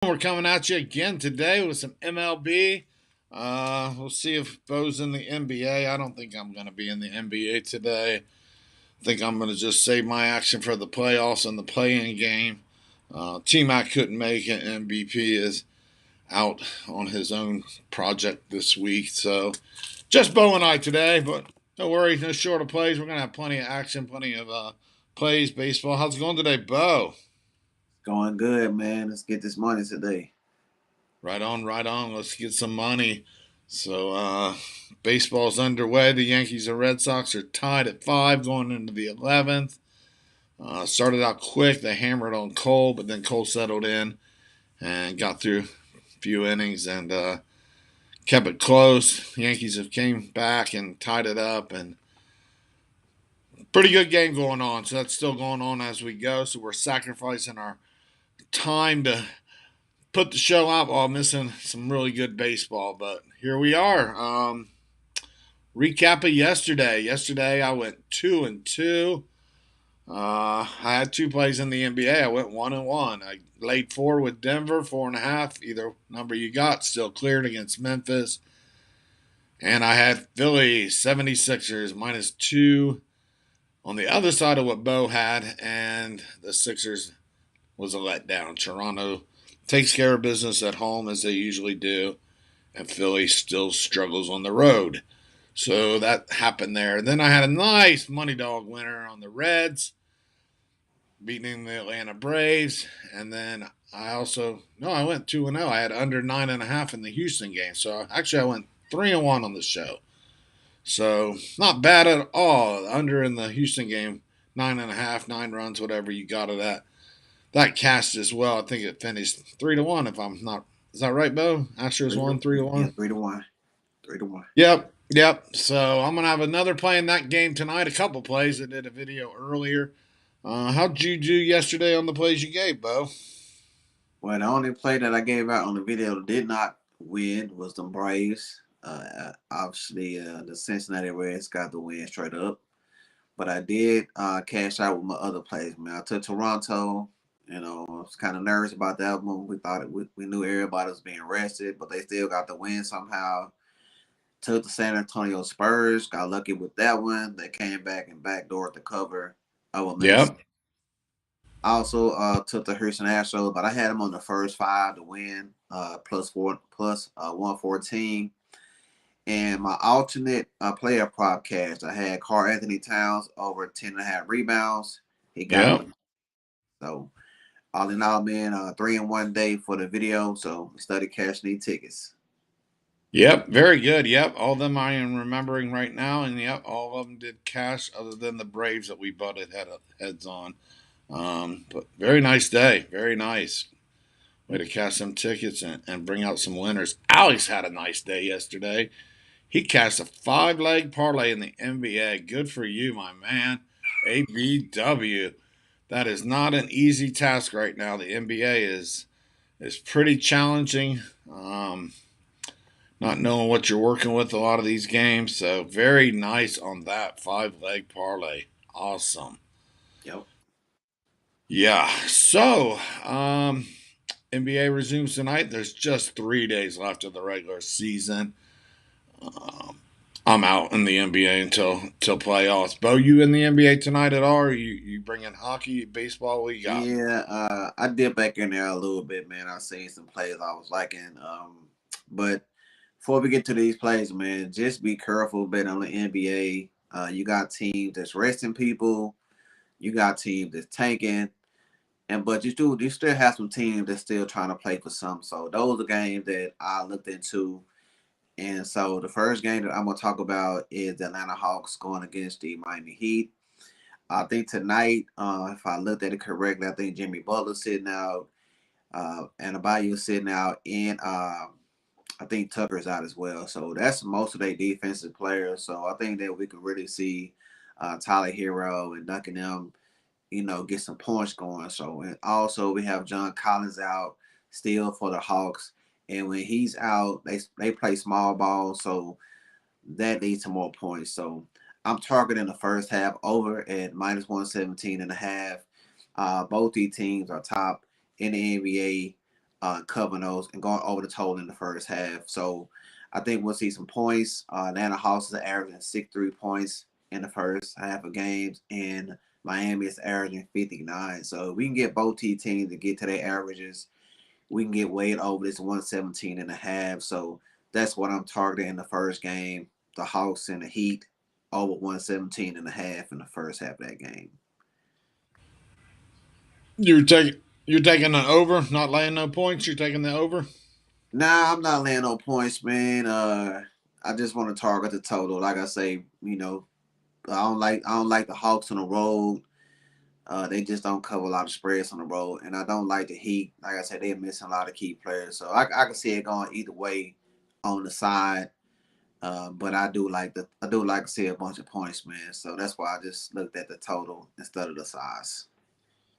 We're coming at you again today with some MLB. We'll see if Bo's in the NBA. I don't think I'm going to be in the NBA today. I think I'm going to just save my action for the playoffs and the play-in game. TMAC couldn't make it. MVP is out on his own project this week. So just Bo and I today, but no worries, no short of plays. We're going to have plenty of action, plenty of plays, baseball. How's it going today, Bo? Going good, man. Let's get this money today. Right on, right on. Let's get some money. So, baseball's underway. The Yankees and Red Sox are tied at 5 going into the 11th. Started out quick. They hammered on Cole, but then Cole settled in and got through a few innings and kept it close. The Yankees have came back and tied it up, and pretty good game going on. So that's still going on as we go. So we're sacrificing our time to put the show out while missing some really good baseball. But here we are. Recap of yesterday. Yesterday I went 2-2. I had two plays in the NBA. I went 1-1. I laid 4 with Denver, 4.5. Either number you got, still cleared against Memphis. And I had Philly 76ers -2 on the other side of what Bo had, and the Sixers was a letdown. Toronto takes care of business at home as they usually do, and Philly still struggles on the road. So that happened there. And then I had a nice money dog winner on the Reds, beating the Atlanta Braves. And then I went 2-0. I had under 9.5 in the Houston game. So actually, I went 3-1 on the show. So not bad at all. Under in the Houston game, 9.5, 9 runs, whatever you got it at. That cast as well. I think it finished 3-1. If I'm not, is that right, Bo? Astros Three won to, three to yeah, one. 3-1. 3-1. Yep. So I'm gonna have another play in that game tonight. A couple plays. I did a video earlier. How'd you do yesterday on the plays you gave, Bo? Well, the only play that I gave out on the video that did not win was the Braves. Obviously, the Cincinnati Reds got the win straight up. But I did cash out with my other plays, man. I took Toronto. I was kind of nervous about that one. We knew everybody was being rested, but they still got the win somehow. Took the San Antonio Spurs. Got lucky with that one. They came back and backdoored the cover of a Minnesota. Yep. I also took the Houston Astros, but I had them on the first 5 to win, plus 114. And my alternate player prop cash, I had Carl Anthony Towns over 10.5 rebounds. He got Yep. me. So all in all, man, 3 in 1 day for the video. So we started cashing these tickets. Yep. Very good. Yep. All of them I am remembering right now, and yep, all of them did cash, other than the Braves that we butted heads on. But very nice day. Very nice. Way to cash some tickets and bring out some winners. Alex had a nice day yesterday. He cast a 5-leg parlay in the NBA. Good for you, my man. ABW. That is not an easy task right now. The NBA is pretty challenging. Not knowing what you're working with a lot of these games. So very nice on that 5-leg parlay. Awesome. Yep. Yeah. So NBA resumes tonight. There's just 3 days left of the regular season. Um, I'm out in the NBA until playoffs. Bo, you in the NBA tonight at all? Or you bringing hockey, baseball? What you got? Yeah, I did back in there a little bit, man. I seen some plays I was liking. But before we get to these plays, man, just be careful betting on the NBA. You got teams that's resting people. You got teams that's tanking. But you still have some teams that's still trying to play for some. So those are games that I looked into. And so the first game that I'm gonna talk about is the Atlanta Hawks going against the Miami Heat. I think tonight, if I looked at it correctly, I think Jimmy Butler's sitting out, and Abayu sitting out, and I think Tucker's out as well. So that's most of their defensive players. So I think that we could really see Tyler Hero and Duncan them, get some points going. So and also we have John Collins out still for the Hawks. And when he's out, they play small ball, so that leads to more points. So I'm targeting the first half over at -117.5. Both these teams are top in the NBA covering those and going over the total in the first half. So I think we'll see some points. Atlanta Hawks is averaging 63 points in the first half of games, and Miami is averaging 59. So we can get both teams to get to their averages. We can get way over this 117 and a half. So that's what I'm targeting in the first game. The Hawks and the Heat over 117 and a half in the first half of that game. You're taking the over, not laying no points. You're taking the over. Nah, I'm not laying no points, man. I just want to target the total. Like I say, I don't like the Hawks on the road. They just don't cover a lot of spreads on the road, and I don't like the Heat. Like I said, they're missing a lot of key players, so I can see it going either way on the side. But I do like to see a bunch of points, man. So that's why I just looked at the total instead of the size.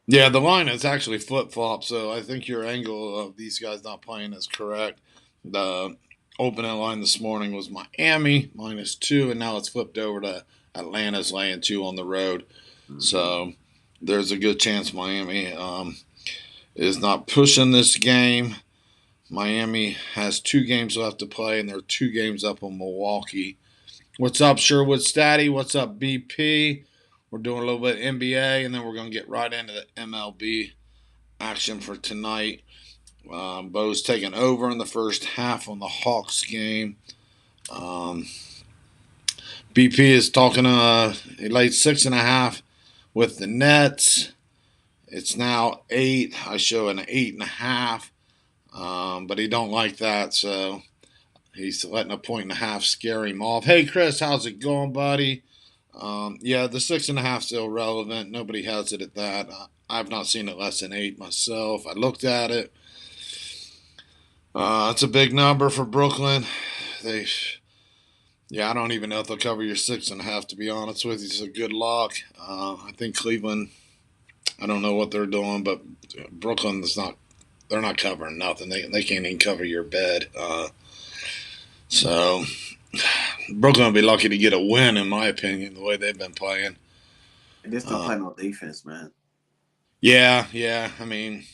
Yeah, the line is actually flip flop, so I think your angle of these guys not playing is correct. The opening line this morning was Miami -2, and now it's flipped over to Atlanta's laying 2 on the road. Mm-hmm. So there's a good chance Miami is not pushing this game. Miami has 2 games left to play, and they're 2 games up on Milwaukee. What's up, Sherwood Statty? What's up, BP? We're doing a little bit of NBA, and then we're going to get right into the MLB action for tonight. Bo's taking over in the first half on the Hawks game. Um, BP is talking he laid 6.5 with the Nets. It's now 8. I show an 8.5, but he don't like that, so he's letting a 1.5 scare him off. Hey, Chris, how's it going, buddy? Yeah, the 6.5 still relevant. Nobody has it at that. I've not seen it less than 8 myself. I looked at it. It's a big number for Brooklyn. They, yeah, I don't even know if they'll cover your 6.5. To be honest with you, so good luck. I think Cleveland. I don't know what they're doing, but Brooklyn's not. They're not covering nothing. They can't even cover your bed. So Brooklyn will be lucky to get a win, in my opinion, the way they've been playing. They just don't Uh, play no defense, man. yeah, yeah. I mean,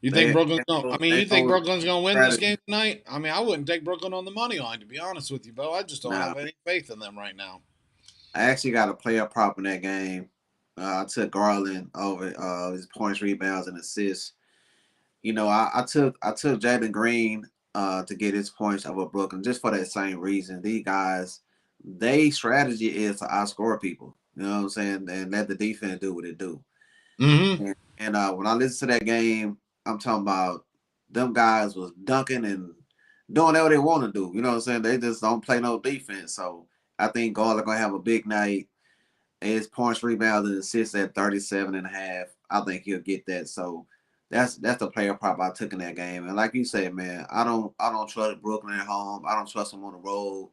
you think They Brooklyn's they going? I know, mean, they you think know Brooklyn's going to win this game strategy. tonight? I mean, I wouldn't take Brooklyn on the money line, to be honest with you, Bo. I just don't Now have any faith in them right now. I actually got a player prop in that game. I took Garland over his points, rebounds, and assists. I took Jalen Green to get his points over Brooklyn just for that same reason. These guys, they strategy is to outscore people. You know what I'm saying? And let the defense do what it do. Mm-hmm. And when I listen to that game, I'm talking about them guys was dunking and doing whatever they want to do. You know what I'm saying? They just don't play no defense. So I think Garland gonna have a big night. His points, rebounds, and assists at 37 and a half. I think he'll get that. So that's the player prop I took in that game. And like you said, man, I don't trust Brooklyn at home. I don't trust them on the road.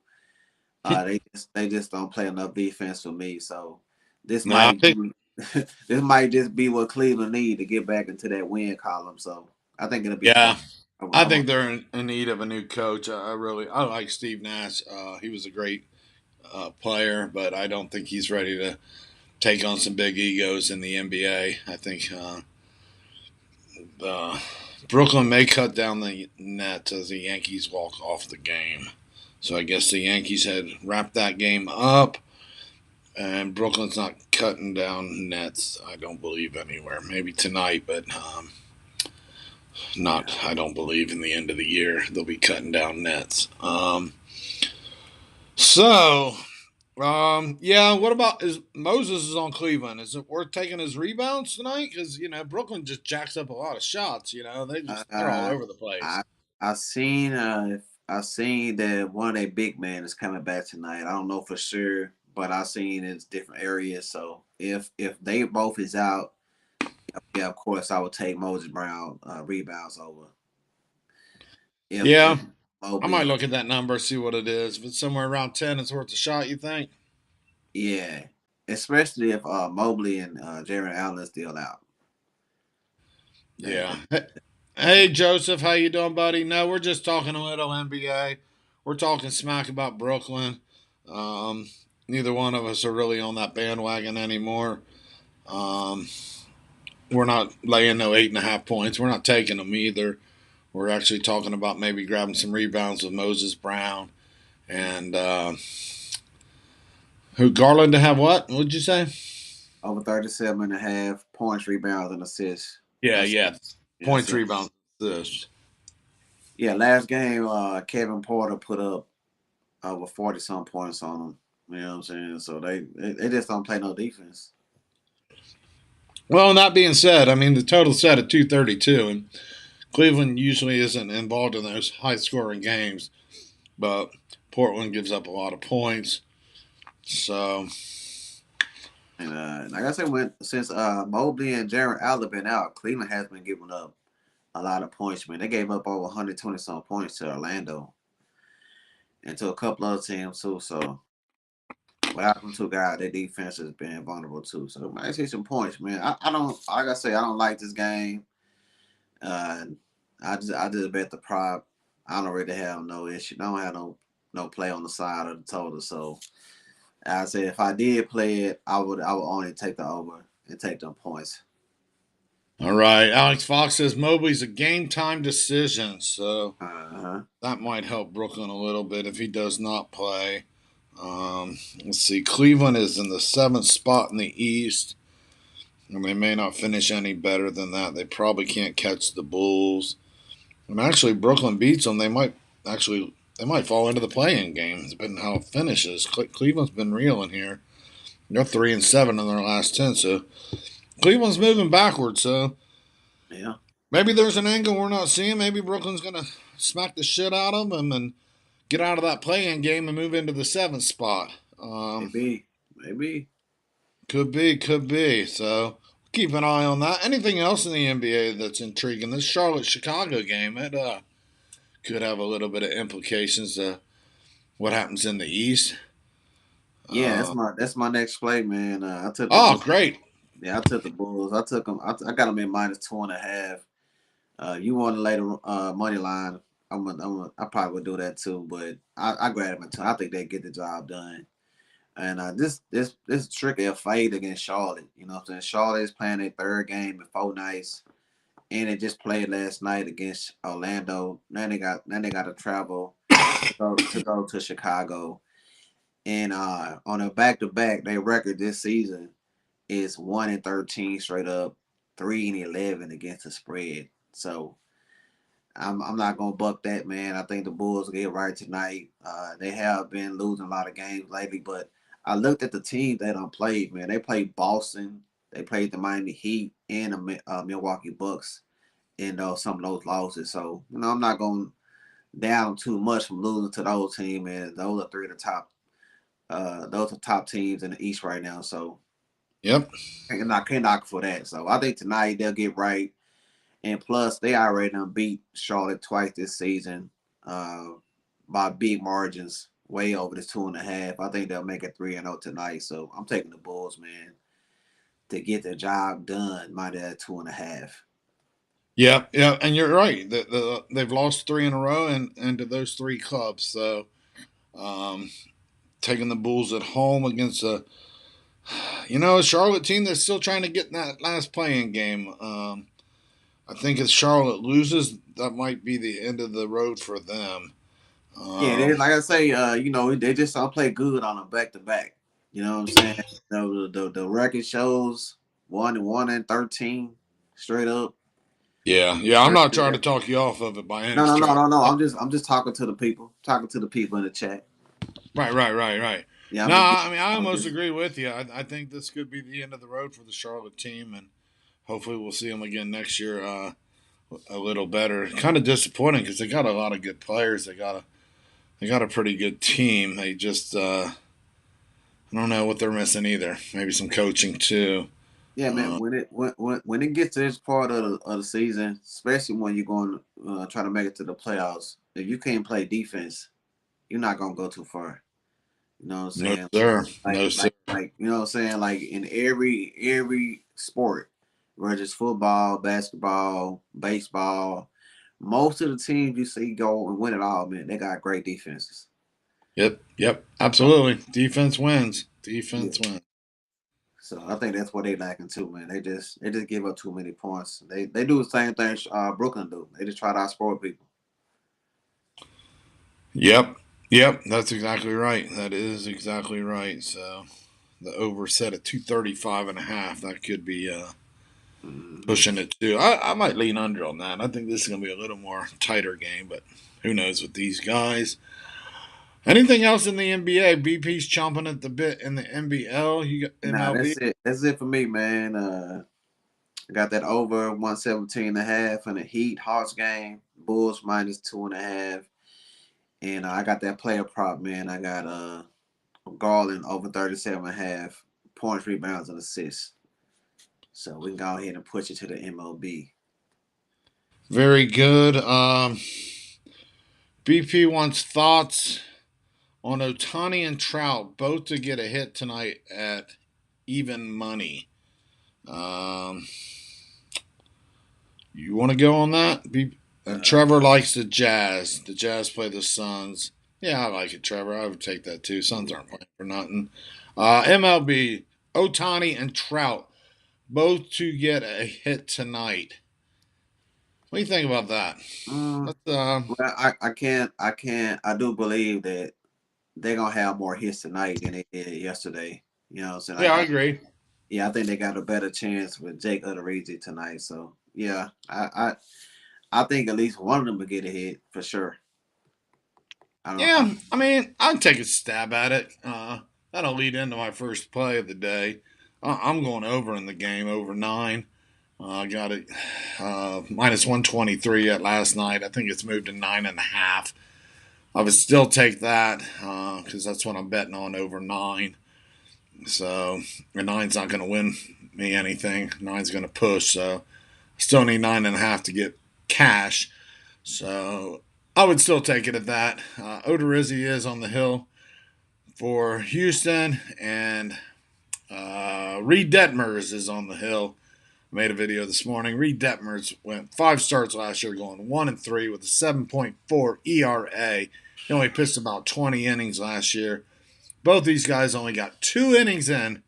They just don't play enough defense for me. So this No, I might think be this might just be what Cleveland need to get back into that win column. So I think it'll be fun. yeah, I'm, I I'm a, think they're in need of a new coach. I like Steve Nash. He was a great player, but I don't think he's ready to take on some big egos in the NBA. I think Brooklyn may cut down the net as the Yankees walk off the game. So I guess the Yankees had wrapped that game up, and Brooklyn's not cutting down nets. I don't believe anywhere. Maybe tonight, but not. I don't believe in the end of the year they'll be cutting down nets. So yeah. What about is Moses is on Cleveland? Is it worth taking his rebounds tonight? Because Brooklyn just jacks up a lot of shots. They're all uh, over the place. I I seen I seen that one of their big men is coming back tonight. I don't know for sure, but I seen it's different areas. So if they both is out, yeah, of course I would take Moses Brown rebounds over. If Yeah, I Mobley, might look at that number, see what it is. If it's somewhere around 10, it's worth a shot. You think? yeah, especially if Mobley and Jared Allen is still out. That, Yeah. Hey Joseph, how you doing, buddy? No, we're just talking a little NBA. We're talking smack about Brooklyn. Um, Neither one of us are really on that bandwagon anymore. Um, we're not laying no 8.5 points. We're not taking them either. We're actually talking about maybe grabbing some rebounds with Moses Brown and who Garland to have what? What'd you say? Over 37.5 points, rebounds, and assists. Yeah, That's yeah. yeah, Points, assists. rebounds, this. Yeah, last game, Kevin Porter put up over 40 some points on them. You know what I'm saying? So they just don't play no defense. Well, that being said, I mean the total set at 232, and Cleveland usually isn't involved in those high scoring games, but Portland gives up a lot of points. So And like I said, since Mobley and Jared Allen been out, Cleveland has been giving up a lot of points. Man, they gave up over 120 some points to Orlando and to a couple other teams too. So without them two guys, their defense has been vulnerable too. So I see some points, man. I don't like I say I don't like this game. Uh, I just bet the prop. I don't really have no issue. I don't have no play on the side of the total. So I said if I did play it, I would only take the over and take them points. all right, Alex Fox says Mobley's a game time decision, so Uh-huh. that might help Brooklyn a little bit if he does not play. Let's see. Cleveland is in the seventh spot in the East, and they may not finish any better than that. They probably can't catch the Bulls. And actually, Brooklyn beats them. They might fall into the play-in game. It's been how it finishes. Cleveland's been reeling here. They're 3-7 in their last 10, so Cleveland's moving backwards. So Yeah, maybe there's an angle we're not seeing. Maybe Brooklyn's gonna smack the shit out of them and get out of that play-in game and move into the seventh spot. maybe. Could be, could be. So keep an eye on that. Anything else in the NBA that's intriguing? This Charlotte Chicago game, it could have a little bit of implications to what happens in the East. Yeah, Uh, that's my next play, man. I took the oh, Bulls. great. Yeah, I took the Bulls. I took them. I got them in -2.5. You want to lay the money line? I probably would do that too, but I grab them at two. I think they get the job done. And this tricky a fade against Charlotte. You know what I'm saying? Charlotte is playing their third game in 4 nights, and they just played last night against Orlando. Now they got to travel to go to Chicago. And on a back to back, their record this season is 1-13 straight up, 3-11 against the spread. So I'm not gonna buck that, man. I think the Bulls will get right tonight. They have been losing a lot of games lately, but I looked at the team they don't played, man. They played Boston, they played the Miami Heat and the Milwaukee Bucks in some of those losses. So I'm not going down too much from losing to those teams, man. Those are three of the top. Those are top teams in the East right now. So Yep. can't knock for that. So I think tonight they'll get right. And plus, they already done beat Charlotte twice this season uh, by big margins, way over this 2.5. I think they'll make it 3-0 tonight. So I'm taking the Bulls, man, to get the job done. Might at 2.5. Yep. Yeah. And you're right. They've lost three in a row and to those three clubs. So um, taking the Bulls at home against a Charlotte team that's still trying to get in that last playing game. I think if Charlotte loses, that might be the end of the road for them. Yeah, Um, like I say, they just don't play good on a back to back. You know what I'm saying? The record shows 1-13 straight up. yeah, yeah. I'm not trying to talk you off of it by any No, no, no, stretch. no, no. I'm just talking to the people in the chat. Right, right, right, right. Yeah, No, I'm just I mean I I'm almost just agree with you. I think this could be the end of the road for the Charlotte team, and hopefully we'll see them again next year. A little better. Kind of disappointing because they got a lot of good players. They got a pretty good team. They just I don't know what they're missing either. Maybe some coaching too. yeah, man. Uh, When it gets to this part of the season, especially when you're going try to make it to the playoffs, if you can't play defense, you're not gonna go too far. You know what I'm no saying? sir, Like no sir. like like you know what I'm saying? Like in every sport, whether it's football, basketball, baseball, most of the teams you see go and win it all, man, they got great defenses. Yep, yep, So absolutely. Defense wins. yeah. Defense wins. So I think that's what they lacking too, man. They just give up too many points. They do the same thing Brooklyn do. They just try to outscore people. Yep. Yep. That's exactly right. That is exactly right. So the over set at 235 and a half. That could be Hmm. pushing it too. I might lean under on that. I think this is going to be a little more tighter game, but who knows with these guys. Anything else in the NBA? BP's chomping at the bit in the NBL. You got Nah, MLB. that's it. That's it for me, man. I got that over 117 and a half in the Heat Hawks game. Bulls minus 2.5. And I got that player prop, man. I got Garland over 37.5 points, rebounds, and assists. So we can go ahead and push it to the MLB. Very good. BP wants thoughts on Otani and Trout both to get a hit tonight at even money. Um, you want to go on that? Uh, Trevor likes the Jazz. The Jazz play the Suns. Yeah, I like it, Trevor. I would take that too. Suns aren't playing for nothing. MLB, Otani and Trout both to get a hit tonight. What do you think about that? mm, Let's, well, I do believe that they're gonna have more hits tonight than they did yesterday. You know what I'm saying? yeah, I agree. Yeah, I think they got a better chance with Jake Odorizzi tonight. So yeah, I think at least one of them will get a hit for sure. I don't. Yeah, I mean, I'd take a stab at it. That'll lead into my first play of the day. I'm going over in the game, over 9. I got it minus 123 at last night. I think it's moved to 9.5. I would still take that because that's what I'm betting on, over 9. So, the 9's not going to win me anything. 9's going to push. So, still need 9.5 to get cash. So, I would still take it at that. Odorizzi is on the hill for Houston, and Reed Detmers is on the hill. I made a video this morning. Reed Detmers went 5 starts last year, going 1-3 with a 7.4 ERA. He only pitched about 20 innings last year. Both these guys only got 2 innings in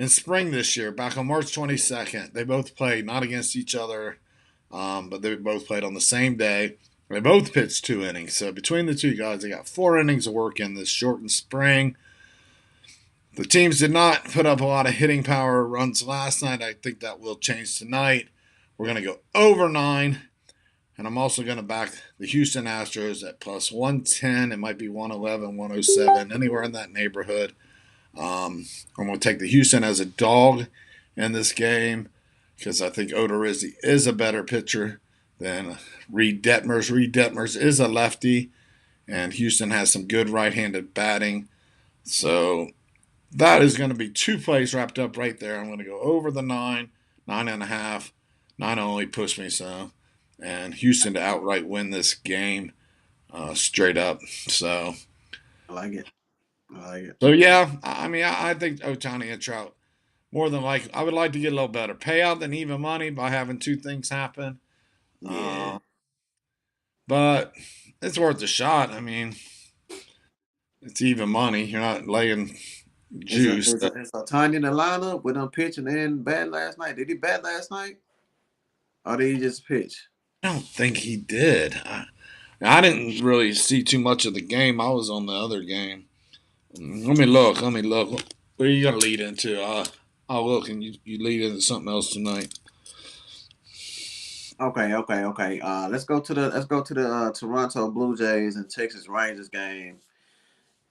spring this year, back on March 22nd. They both played not against each other, but they both played on the same day. They both pitched 2 innings. So between the two guys, they got 4 innings of work in this shortened spring. The teams did not put up a lot of hitting power runs last night. I think that will change tonight. We're going to go over 9. And I'm also going to back the Houston Astros at plus 110. It might be 111, 107, anywhere in that neighborhood. I'm going to take the Houston as a dog in this game because I think Odorizzi is a better pitcher than Reed Detmers. Reed Detmers is a lefty, and Houston has some good right-handed batting. So that is going to be 2 plays wrapped up right there. I'm going to go over the 9, 9.5. 9 only pushed me so. And Houston to outright win this game straight up. So, I like it. I like it. so yeah, I mean, I think Otani and Trout more than likely. I would like to get a little better payout than even money by having 2 things happen. Yeah. Uh, but it's worth a shot. I mean, it's even money. You're not laying Is a juice. is a is Otani in the lineup with them pitching and bat last night? Did he bat last night, or did he just pitch? I don't think he did. I didn't really see too much of the game. I was on the other game. Let me look. Let me look. What are you gonna lead into? I'll look, and you lead into something else tonight. Okay. Let's go to the Toronto Blue Jays and Texas Rangers game.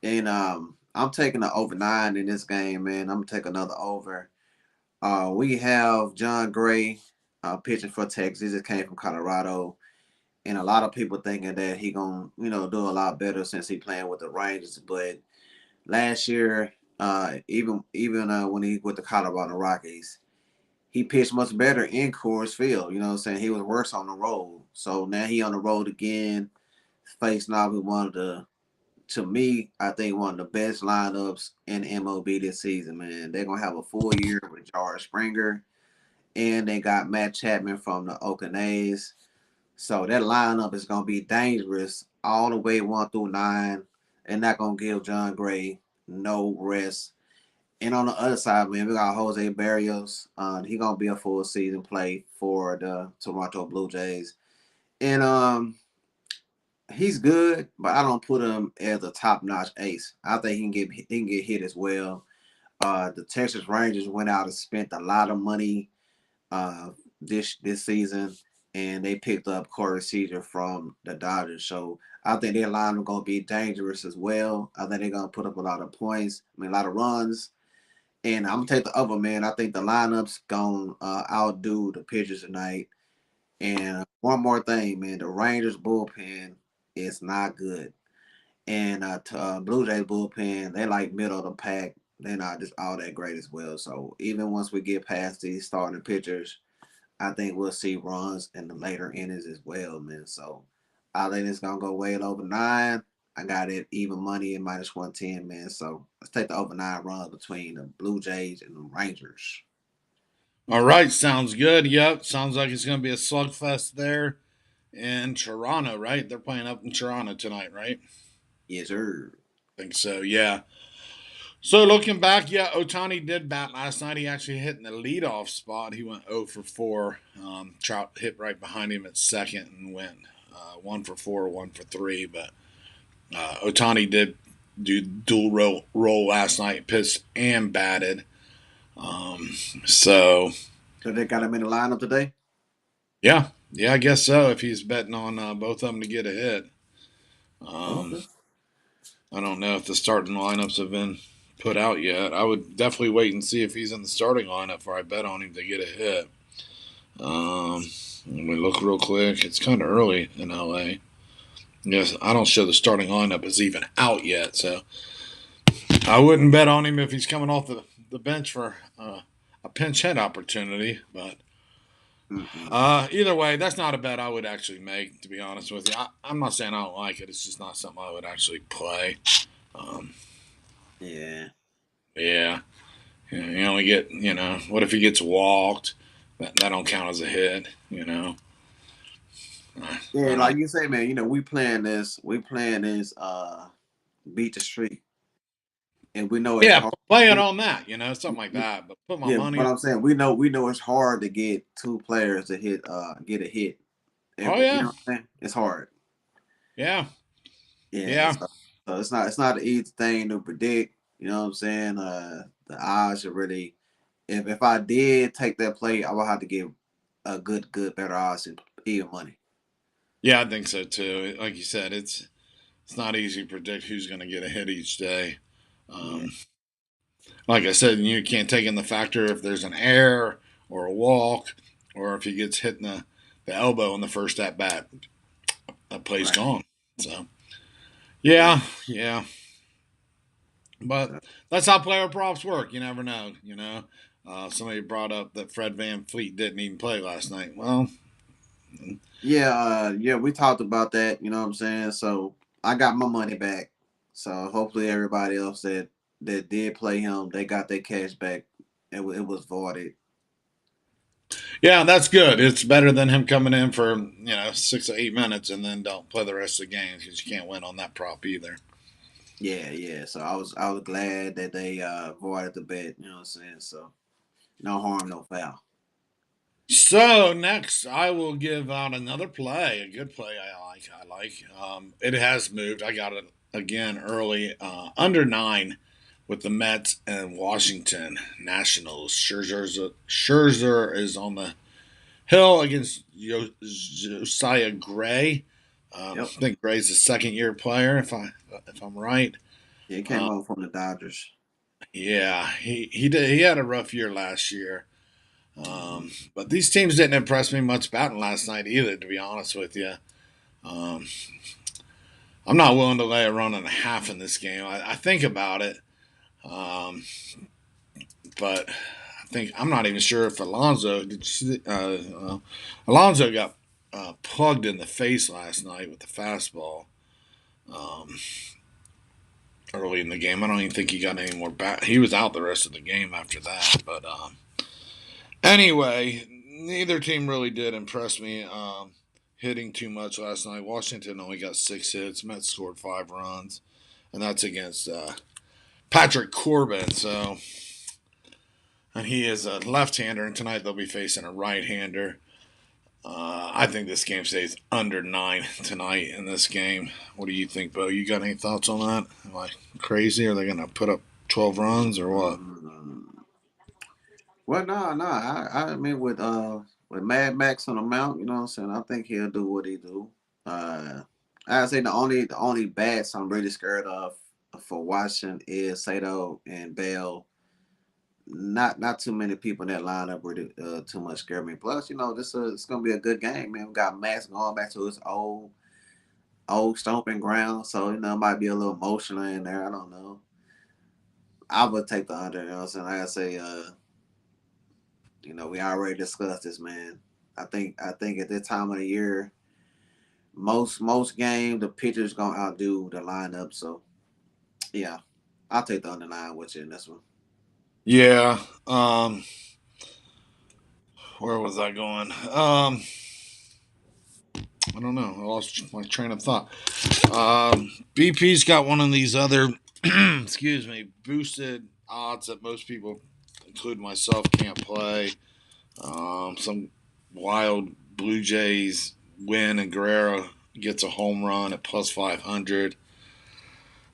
And I'm taking the over 9 in this game, man. I'm gonna take another over. We have John Gray pitching for Texas. He just came from Colorado, and a lot of people thinking that he gonna do a lot better since he playing with the Rangers. But last year, even when he with the Colorado Rockies, he pitched much better in Coors Field. You know what I'm saying? He was worse on the road. So now he on the road again, facing off with one of the, to me, I think one of the best lineups in MLB this season, man. They're gonna have a full year with George Springer, and they got Matt Chapman from the Oakland A's. So that lineup is gonna be dangerous all the way 1 through 9, and not gonna give John Gray no rest. And on the other side, man, we got Jose Barrios. He gonna be a full season play for the Toronto Blue Jays, and he's good, but I don't put him as a top notch ace. I think he can get hit as well. The Texas Rangers went out and spent a lot of money uh, this season, and they picked up Corey Seager from the Dodgers. So I think their line is going to be dangerous as well. I think they're going to put up a lot of points, a lot of runs. And I'm gonna take the other man. I think the lineup's gonna outdo the pitchers tonight. And one more thing, man, the Rangers bullpen is not good, and Blue Jays bullpen they like middle of the pack. They're not just all that great as well. So even once we get past these starting pitchers, I think we'll see runs in the later innings as well, man. So I think it's gonna go way over 9. I got it even money at -110, man. So let's take the over 9 runs between the Blue Jays and the Rangers. All right, sounds good. Yep, sounds like it's going to be a slugfest there in Toronto, right? They're playing up in Toronto tonight, right? Yes, sir. I think so, yeah. So looking back, yeah, Otani did bat last night. He actually hit in the leadoff spot. He went 0 for 4. Trout hit right behind him at second and went 1 for 4, 1 for 3. But Otani did do dual role last night, pitched and batted. Um, so So they got him in the lineup today. yeah, I guess so. If he's betting on both of them to get a hit, um, Okay. I don't know if the starting lineups have been put out yet. I would definitely wait and see if he's in the starting lineup before I bet on him to get a hit. Let me look real quick. It's kind of early in LA. Yes, I don't show the starting lineup is even out yet, so I wouldn't bet on him if he's coming off the bench for a pinch hit opportunity. But Mm-mm. either way, that's not a bet I would actually make, to be honest with you. I'm not saying I don't like it. It's just not something I would actually play. Um, Yeah. yeah, you only get, what if he gets walked? That don't count as a hit, Yeah, I like don't. you say, man. We playing this. We playing this. Beat the street, and we know it's Yeah, hard. play it on that, something like We, that. But put my Yeah, money but on. I'm saying we know it's hard to get two players to get a hit. Oh You yeah, know what I'm saying? It's hard. yeah, Yeah, yeah, so it's not an easy thing to predict. You know what I'm saying? The odds are really if I did take that play, I would have to give a good better odds and even money. yeah. I think so too. Like you said, it's not easy to predict who's going to get a hit each day. Yeah, Um, like I said, you can't take in the factor if there's an error or a walk or if he gets hit in the elbow in the first at bat. That play's right. gone. So Yeah. yeah, yeah. But So, that's how player props work. You never know. Somebody brought up that Fred Van Fleet didn't even play last night. Well, yeah, yeah, we talked about that, you know what I'm saying? So I got my money back. So hopefully everybody else that did play him, they got their cash back. It was voided. yeah, that's good. It's better than him coming in for 6 or 8 minutes and then don't play the rest of the game because you can't win on that prop either. Yeah, yeah. So I was glad that they voided the bet, you know what I'm saying? So no harm, no foul. So next, I will give out another play, a good play I like. It has moved. I got it again early, under 9 with the Mets and Washington Nationals. Scherzer is on the hill against Josiah Gray. Yep. I think Gray's a second year player, if I'm right. Yeah, he came Uh, over from the Dodgers. yeah, he did. He had a rough year last year. Hmm. But these teams didn't impress me much batting last night either, to be honest with you. Um, I'm not willing to lay a run and a half in this game. I think about it, um, but I think I'm not even sure if Alonso got plugged in the face last night with the fastball um, early in the game. I don't even think he got any more bat. He was out the rest of the game after that. But anyway, neither team really did impress me hitting too much last night. Washington only got 6 hits. Mets scored 5 runs, and that's against Patrick Corbin. So and he is a left-hander. And tonight they'll be facing a right-hander. I think this game stays under 9 tonight in this game. What do you think, Bo? You got any thoughts on that? Am I crazy? Are they going to put up 12 runs or what? Mm. Well, no. I mean, with Mad Max on the mount, you know what I'm saying. I think he'll do what he do. Uh, I say the only bats I'm really scared of for watching is Sato and Bell. Not too many people in that lineup really too much scare me. Plus, this it's gonna be a good game, man. We got Max going back to his old stomping ground, so it might be a little emotional in there. I don't know. I would take the under. You know what I'm saying? Like I say, we already discussed this, man. I think at this time of the year, most game the pitcher's gonna outdo the lineup. So yeah, I'll take the under 9 with you in this one. Yeah. Where was I going? I don't know. I lost my train of thought. BP's got one of these other, excuse me, boosted odds that most people, including myself, can't play. Some wild Blue Jays win and Guerrero gets a home run at plus 500.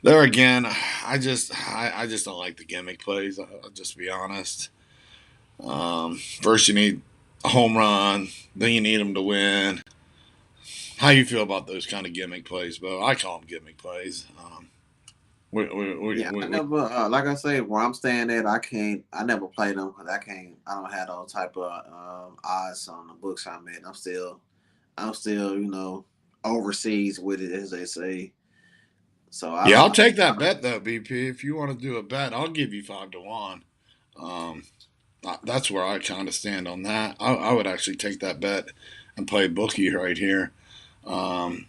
There again, I just don't like the gimmick plays. I'll just be honest. First you need a home run, then you need them to win. How you feel about those kind of gimmick plays, Bo? I call them gimmick plays. Yeah, I never like I say where I'm staying at. I can't. I never played them because I can't. I don't have those type of odds on the books I'm at. I'm still overseas with it as they say. So I Yeah, don't. I'll take that bet though, BP. If you want to do a bet, I'll give you 5 to 1. Um, that's where I kind of stand on that. I would actually take that bet and play bookie right here. Um,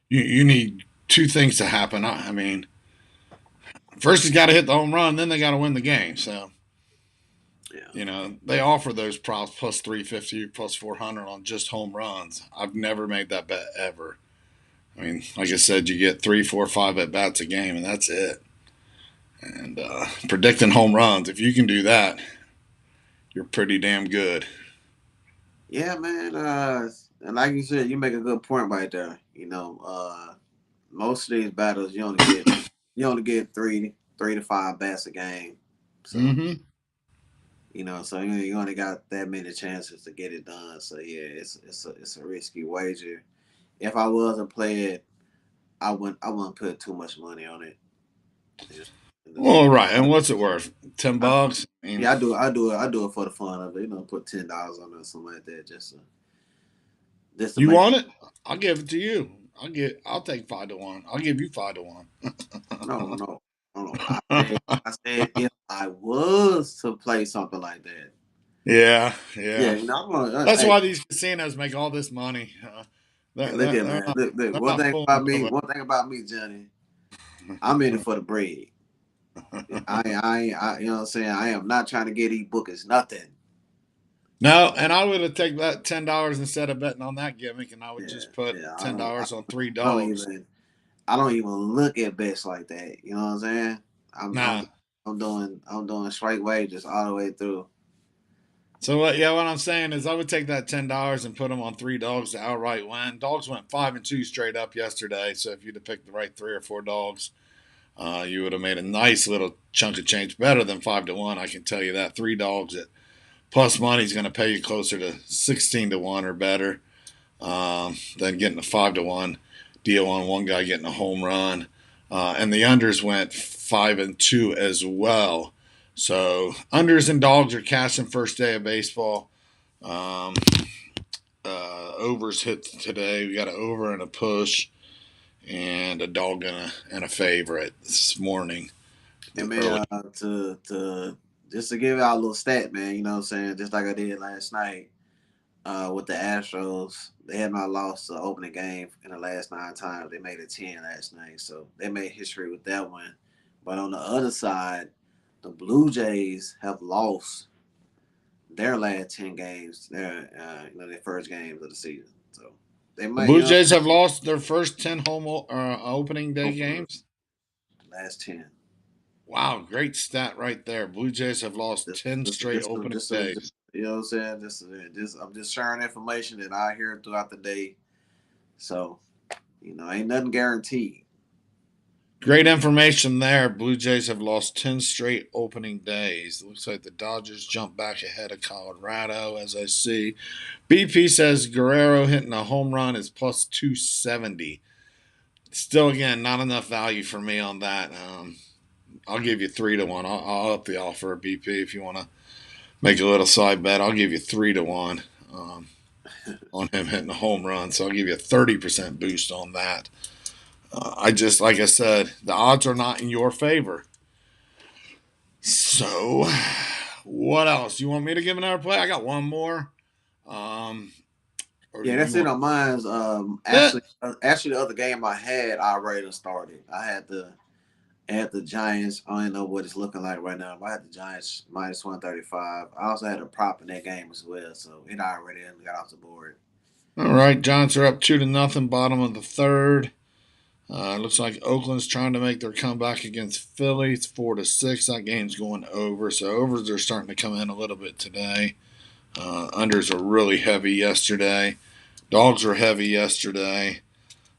you need two things to happen. I mean, first he's got to hit the home run, then they got to win the game. So Yeah. they offer those props plus 350, plus 400 on just home runs. I've never made that bet ever. I mean, like I said, you get 3, 4, 5 at bats a game, and that's it. And predicting home runs, if you can do that, you're pretty damn good. Yeah, man. And like you said, you make a good point right there. Most of these battles you only get three to five bats a game. So Mm-hmm. you only got that many chances to get it done. So yeah, it's a risky wager. If I was to play it, I wouldn't put too much money on it. Yeah. All right, and what's it worth? $10. I mean, Yeah, I do it for the fun of it. Put $10 on it or something like that, just to you make. want it? I'll give it to you. I'll take 5 to 1. I'll give you 5 to 1. No, no, no. I said if I was to play something like that. Yeah, Yeah, yeah. I'm gonna. That's Hey, why these casinos make all this money. hey, look at man. Look. They're One not thing fooling about me. nobody. One thing about me, Johnny. I'm in it for the bread. You know what I'm saying. I am not trying to get these bookers nothing. No, and I would have taken that $10 instead of betting on that gimmick, and I would Yeah, just put yeah. I ten don't. dollars on three I don't dogs. even. I don't even look at bets like that. You know what I'm saying? I'm. I'm. Nah. I'm doing straight wages all the way through. So what I'm saying is I would take that $10 and put them on 3 dogs to outright win. Dogs went 5-2 straight up yesterday, so if you'd have picked the right 3 or 4 dogs, you would have made a nice little chunk of change, better than 5 to 1. I can tell you that 3 dogs at plus money is going to pay you closer to 16 to 1 or better than getting a 5 to 1 deal on one guy getting a home run. And the unders went 5-2 as well. So unders and dogs are cashing first day of baseball. Um, Overs hit today. We got an over and a push, and a dog and a favorite this morning. And Early. man, to just to give out a little stat, man. You know what I'm saying? Just like I did last night. With the Astros, they had not lost the opening game in the last 9 times. They made it 10 last night, so they made history with that one. But on the other side, the Blue Jays have lost their last 10 games. Their first games of the season. So they The might, Blue Jays have lost their first 10 home opening day go for games. the last 10. Wow, great stat right there. Blue Jays have lost 10 straight opening days. You know what I'm saying? I'm just sharing information that I hear throughout the day. So ain't nothing guaranteed. Great information there. Blue Jays have lost 10 straight opening days. It looks like the Dodgers jump back ahead of Colorado, as I see. BP says Guerrero hitting a home run is plus 270. Still, again, not enough value for me on that. I'll give you 3-1. I'll up the offer of BP if you want to make a little side bet. I'll give you 3-1 on him hitting a home run. So I'll give you a 30% boost on that. Like I said, the odds are not in your favor. So, what else? You want me to give another play? I got one more. Um, or do Yeah, that's you it want on mine's. it? Actually, the other game I had already started. I had the Giants. I don't know what it's looking like right now, but I had the Giants minus 135. I also had a prop in that game as well, so it already got off the board. All right, Giants are up 2-0, bottom of the third. Looks like Oakland's trying to make their comeback against Philly. It's 4-6. That game's going over, so overs are starting to come in a little bit today. Unders are really heavy yesterday. Dogs were heavy yesterday.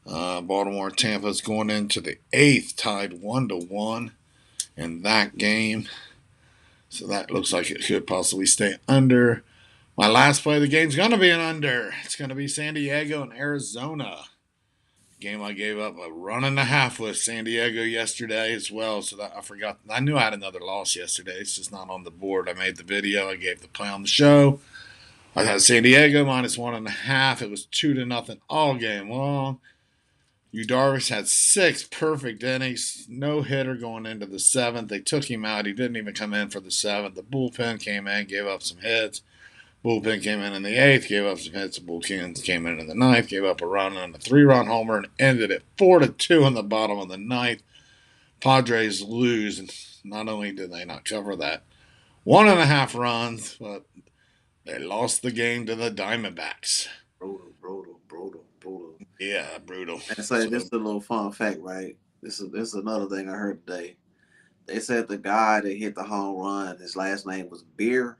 Baltimore and Tampa's going into the eighth, tied 1-1 in that game. So that looks like it could possibly stay under. My last play of the game is going to be an under. It's going to be San Diego and Arizona. Game I gave up a run and a half with San Diego yesterday as well. So that I forgot. I knew I had another loss yesterday. It's just not on the board. I made the video. I gave the play on the show. I had San Diego minus 1.5. It was 2-0 all game long. Yu Darvish had 6 perfect innings, no hitter going into the seventh. They took him out. He didn't even come in for the seventh. The bullpen came in, gave up some hits. Bullpen came in the eighth, gave up some hits. The bullpen came in the ninth, gave up a run and a 3-run homer, and ended it 4-2 in the bottom of the ninth. Padres lose, and not only did they not cover that 1.5 runs, but they lost the game to the Diamondbacks. Brutal. Yeah, brutal. And so So this is a little fun fact, right? This is another thing I heard today. They said the guy that hit the home run, his last name was Beer,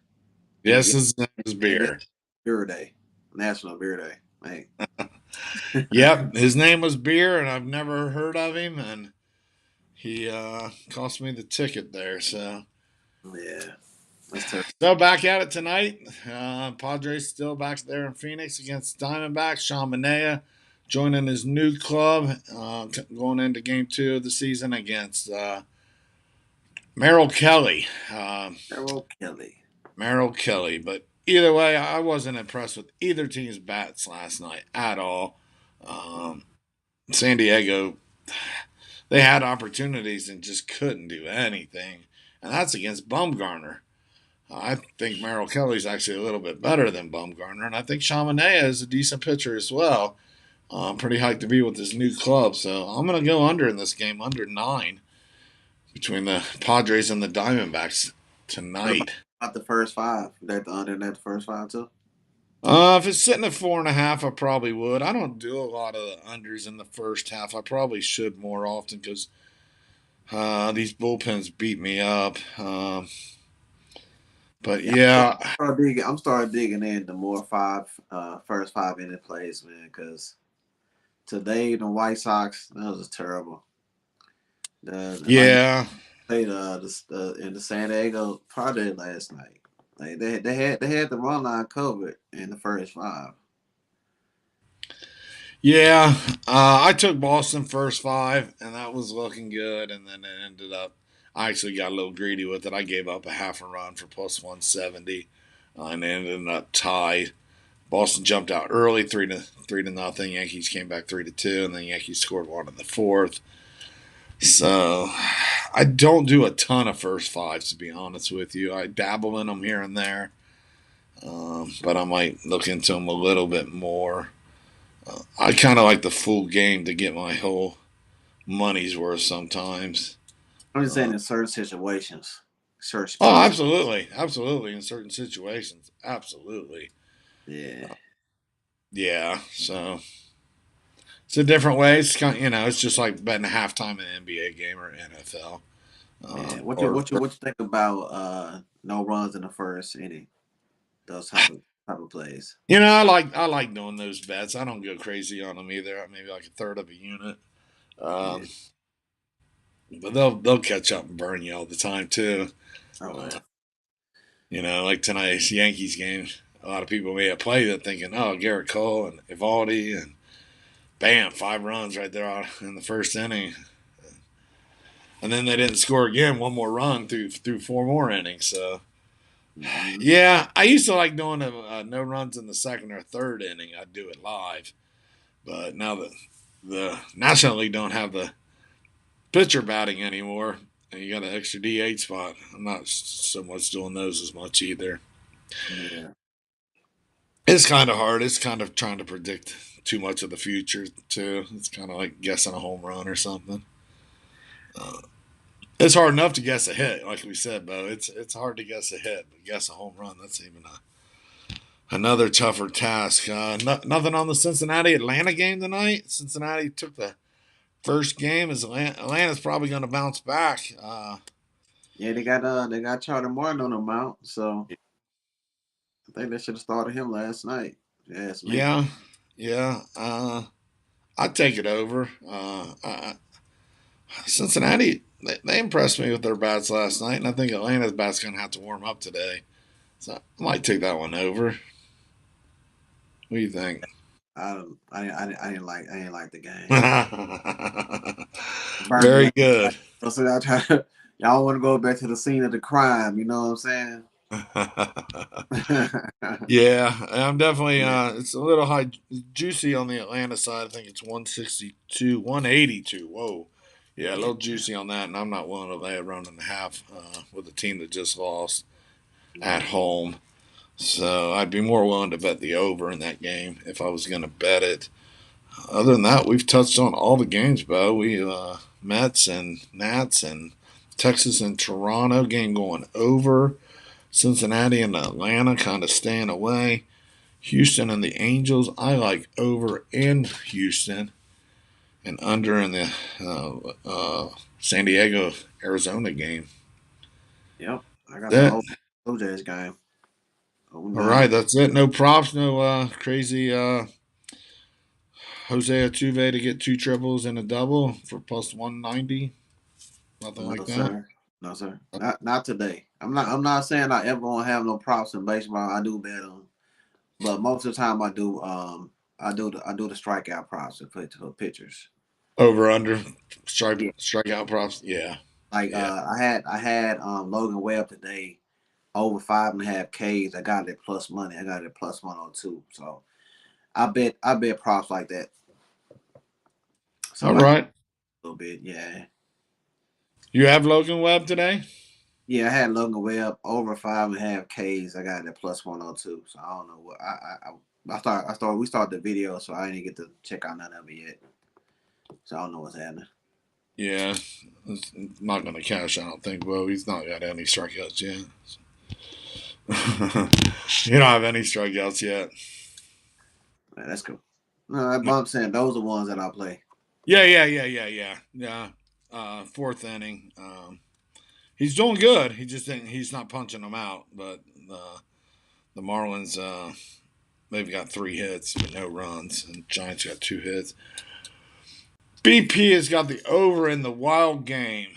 and yes, his name is and this Beer. Beer Day, National Beer Day. Hey, Yep, his name was Beer, and I've never heard of him, and he cost me the ticket there. yeah, that's terrible. So back at it tonight. Padres still back there in Phoenix against Diamondbacks. Sean Manaea joining his new club, going into Game 2 of the season against Merrill Kelly. Harold Kelly. Merrill Kelly. But either way, I wasn't impressed with either team's bats last night at all. Um, San Diego, they had opportunities and just couldn't do anything. And that's against Bumgarner. I think Merrill Kelly's actually a little bit better than Bumgarner, and I think Chaminade is a decent pitcher as well. I'm pretty hyped to be with this new club, so I'm going to go under in this game, under 9, between the Padres and the Diamondbacks What tonight. about the first five? That the under that the first five too? If it's sitting at 4.5, I probably would. I don't do a lot of unders in the first half. I probably should more often because these bullpens beat me up. But Yeah, yeah, I'm starting digging in the more first 5 inning plays, man. Because today the White Sox that was terrible. Like yeah, played in the San Diego Padres last night. Like they had the run line covered in the first five. yeah, I took Boston first 5, and that was looking good. And then it ended up, I actually got a little greedy with it. I gave up a half a run for plus 170, and it ended up tied. Boston jumped out early, 3 to nothing. Yankees came back 3-2, and then Yankees scored one in the fourth. So I don't do a ton of first fives, to be honest with you. I dabble in them here and there, but I might look into them a little bit more. I kind of like the full game to get my whole money's worth sometimes. I'm just saying Uh, in certain situations, certain oh, specific. absolutely, absolutely. In certain situations, absolutely. Yeah, Yeah. So it's a different way. It's kind of, it's just like betting halftime in an NBA game or NFL. Yeah. Or What you think about no runs in the first inning? Those type of plays. I like doing those bets. I don't go crazy on them either. Maybe like a third of a unit. Yeah. Um, but they'll catch up and burn you all the time too. Oh Uh, yeah. like tonight's Yankees game, a lot of people may have played it thinking, oh, Garrett Cole and Evaldi, and bam, 5 runs right there in the first inning, and then they didn't score again. One more run through 4 more innings. So Mm-hmm. yeah, I used to like doing no runs in the second or third inning. I'd do it live, but now that the National League don't have the pitcher batting anymore, and you got an extra DH spot, I'm not so much doing those as much either. Yeah. It's kind of hard. It's kind of trying to predict too much of the future too. It's kind of like guessing a home run or something. Uh, it's hard enough to guess a hit, like we said, Bo. It's hard to guess a hit, but guess a home run, that's even another tougher task. Nothing on the Cincinnati Atlanta game tonight. Cincinnati took the first game. Is Atlanta's probably going to bounce back. Yeah, they got Charlie Martin on the mount, so I think they should have started him last night. Yes, me. Yeah, yeah. I'd take it over. Cincinnati, they impressed me with their bats last night, and I think Atlanta's bats going to have to warm up today. So I might take that one over. What do you think? I didn't like the game. Burned Very last good. night. So I try to, y'all want to go back to the scene of the crime. You know what I'm saying? Yeah, I'm definitely. Yeah, It's a little high, juicy on the Atlanta side. I think it's 162, 182. Whoa, yeah, a yeah, little juicy on that, and I'm not willing to lay a run and a half with a team that just lost at yeah. home. So I'd be more willing to bet the over in that game if I was going to bet it. Other than that, we've touched on all the games, Bo. We Mets and Nats and Texas and Toronto game going over. Cincinnati and Atlanta kind of staying away. Houston and the Angels, I like over in Houston and under in the San Diego Arizona game. Yep. I got the That old Blue Jays game. Oh all nine. right? That's it. No props. No crazy Jose Altuve to get 2 triples and a double for plus 190. Nothing No like that. sir. No sir. Not today. I'm not saying I ever won't have no props in baseball. I do bet them, but most of the time I do. I do the strikeout props for pitchers. Over under Yeah. strikeout props. Yeah, Like yeah. I had Logan Webb today over 5.5 Ks. I got it at plus money. I got it at plus 102. So I bet props like that. All Somebody right. a little bit, yeah. You have Logan Webb today. Yeah, I had Logan Webb over 5.5 Ks. I got it at plus 102. So I don't know what we started the video, so I didn't get to check out none of it yet. So I don't know what's happening. Yeah, it's not going to cash. I don't think. Well, he's not got any strikeouts yet. You don't have any strikeouts yet. Man, that's cool. No, but I'm saying those are the ones that I play. Yeah. Fourth inning. He's doing good. He just didn't. He's not punching them out. But the Marlins, they've got 3 hits but no runs, and Giants got 2 hits. BP has got the over in the wild game.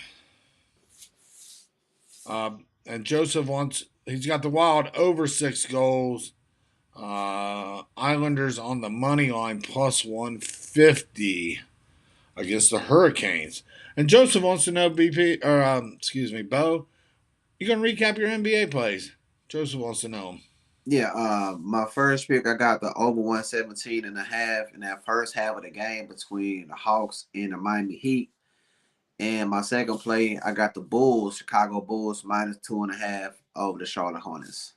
And Joseph wants. He's got the Wild over 6 goals. Islanders on the money line plus 150 against the Hurricanes. And Joseph wants to know BP or excuse me, Bo. You gonna recap your NBA plays? Joseph wants to know 'em. Yeah, my first pick, I got the over 117.5 in that first half of the game between the Hawks and the Miami Heat. And my second play, I got the Bulls, Chicago Bulls, minus 2.5 over the Charlotte Hornets.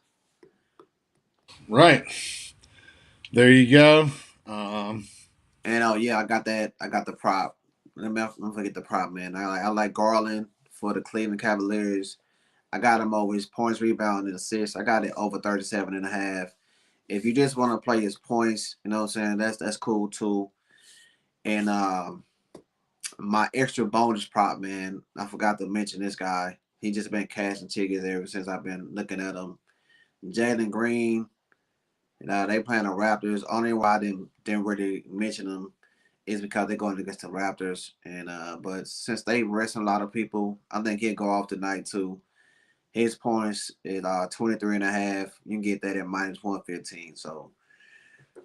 Right there, you go. Um, And oh yeah, I got that. I got the prop. Let me forget the prop, man. I like Garland for the Cleveland Cavaliers. I got him over his points, rebound, and assists. I got it over 37.5. If you just want to play his points, you know what I'm saying, that's cool too. And my extra bonus prop, man. I forgot to mention this guy. He just been cashing tickets ever since I've been looking at him. Jalen Green. They playing the Raptors. Only why I didn't really mention them is because they're going against the Raptors. And but since they resting a lot of people, I think he'll go off tonight too. His points is 23 and a half. You can get that at minus 115. So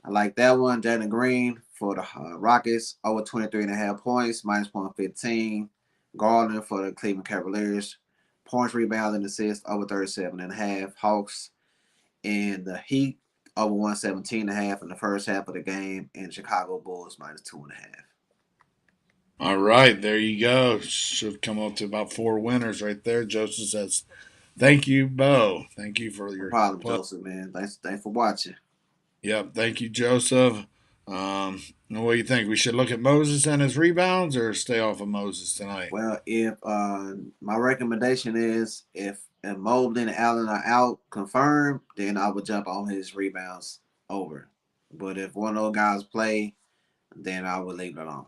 I like that one. Jalen Green for the Rockets over 23 and a half points, minus 115. Garland for the Cleveland Cavaliers. Points, rebounds, and assists over 37 and a half. Hawks and the Heat over 117 and a half in the first half of the game. And Chicago Bulls minus 2.5. All right, there you go. Should come up to about four winners right there. Joseph says, "Thank you, Bo. Thank you for No your problem, play." Joseph, man. Thanks for watching. Yep, thank you, Joseph. What do you think? We should look at Moses and his rebounds, or stay off of Moses tonight? Well, if my recommendation is if Mobley and Allen are out confirmed, then I would jump on his rebounds over. But if one of those guys play, then I would leave it alone.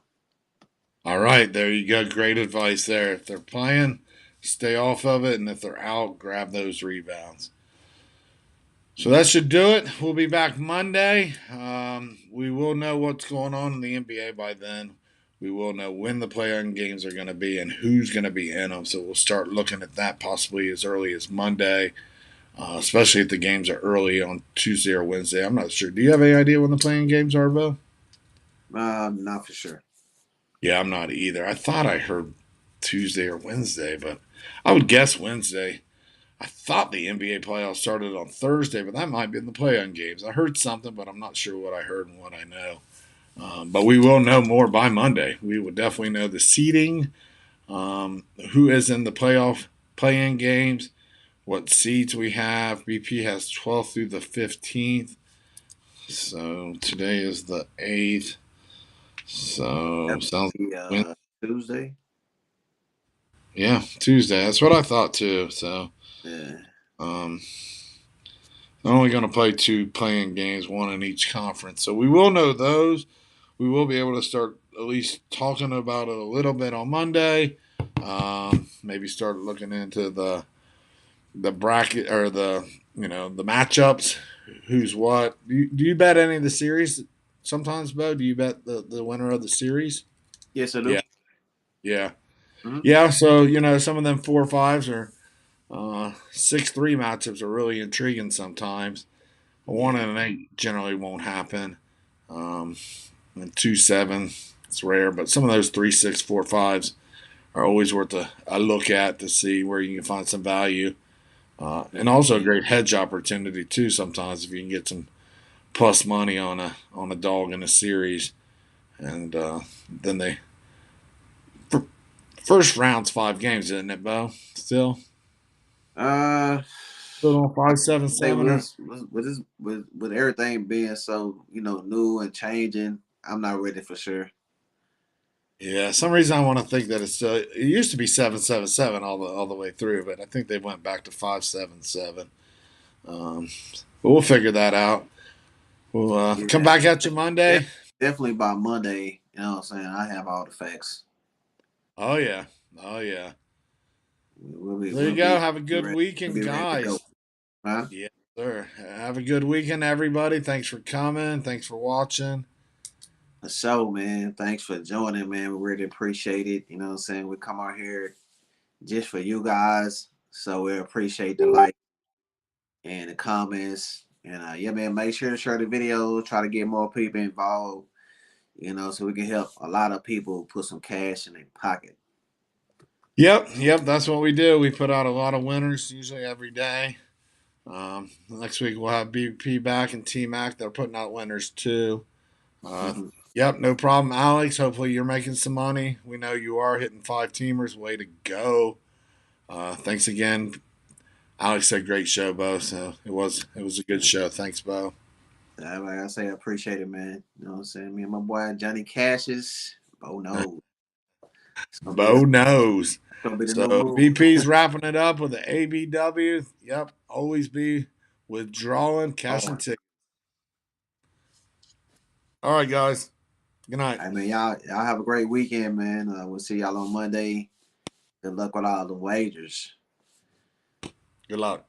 All right, there you go. Great advice there. If they're playing, stay off of it, and if they're out, grab those rebounds. So that should do it. We'll be back Monday. We will know what's going on in the NBA by then. We will know when the play-in games are going to be and who's going to be in them. So we'll start looking at that possibly as early as Monday, especially if the games are early on Tuesday or Wednesday. I'm not sure. Do you have any idea when the play-in games are, Bo? Not for sure. Yeah, I'm not either. I thought I heard Tuesday or Wednesday, but I would guess Wednesday. I thought the NBA playoffs started on Thursday, but that might be in the play-in games. I heard something, but I'm not sure what I heard and what I know. But we will know more by Monday. We will definitely know the seeding, who is in the play-in games, what seeds we have. BP has 12th through the 15th. So today is the 8th. So That sounds would be like Tuesday. yeah, Tuesday. That's what I thought too. So Yeah. um, they're only going to play two playing games, one in each conference. So we will know those. We will be able to start at least talking about it a little bit on Monday. Maybe start looking into the bracket or the matchups. Who's what? Do you bet any of the series? Sometimes, Bo, do you bet the winner of the series? Yes, I do. Yeah, yeah, Mm-hmm. yeah. So some of them 4-5s or 6-3 matchups are really intriguing sometimes. A Yeah. 1-8 generally won't happen. Um, and 2-7, it's rare, but some of those 3-6, 4-5s are always worth a look at to see where you can find some value. And also a great hedge opportunity too. Sometimes if you can get some plus money on a dog in a series, and then they first round's 5 games, isn't it, Bo? Uh, Still on five, seven, say seven, or with everything being so new and changing, I'm not ready for sure. yeah. Some reason I want to think that it used to be 7-7-7 all the way through, but I think they went back to 5-7-7. Um, but we'll figure that out. We'll come Yeah, back at you Monday. definitely by Monday. You know what I'm saying? I have all the facts. Oh yeah, oh yeah. We'll be There we'll you go. be Have a good ready. We'll weekend, be ready to go. guys. Huh? Yeah, sir. Have a good weekend, everybody. Thanks for coming. Thanks for watching. So, man, thanks for joining, man. We really appreciate it. You know what I'm saying? We come out here just for you guys. So we appreciate the like and the comments. And yeah, man, make sure to share the video. Try to get more people involved. So we can help a lot of people put some cash in their pocket. Yep. That's what we do. We put out a lot of winners usually every day. Next week we'll have BP back and TMAC. They're putting out winners too. Uh, yep, no problem, Alex. Hopefully you're making some money. We know you are hitting 5 teamers. Way to go! Thanks again, Alex. Said great show, Bo. So it was a good show. Thanks, Bo. Like I say, I appreciate it, man. You know what I'm saying? Me and my boy Johnny Cashes. Oh no, Bo knows. it's gonna be the new So move. BP's wrapping it up with the ABW. Yep, always be withdrawing, Oh, cashing tickets. All right, guys. Good night. I mean, y'all have a great weekend, man. We'll see y'all on Monday. Good luck with all the wagers. Good luck.